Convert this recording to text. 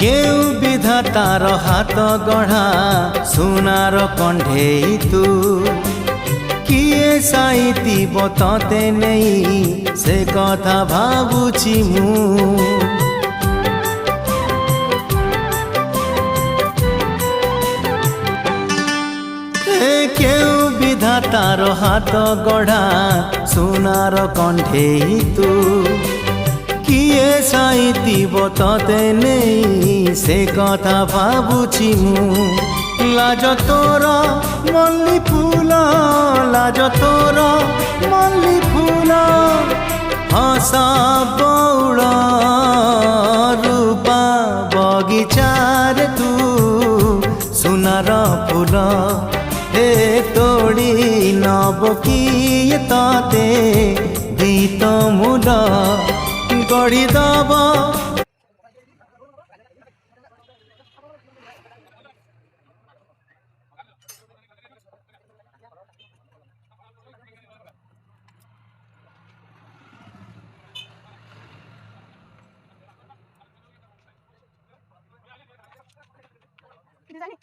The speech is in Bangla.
কেউ বিধাতার হাত গঢ়া সোনার কণ্ঢেই তু কিয়ে সাইতিব ততে নেই সে কথা ভাবুছি মু কেউ বিধাতার হাত গঢ়া সোনার কণ্ঠেই তু কিয়ে সাইতিব ততে নেই সে কথা ভাবুছি মু লাজ তোর মল্লি ফুল লাজ তোর মল্লি ফুল হস বৌଳ রূপা বগিচার তু সোনার ফুল হে তোড়ি নব কিয়ে ততে গীত মূল গড়ি দব জানি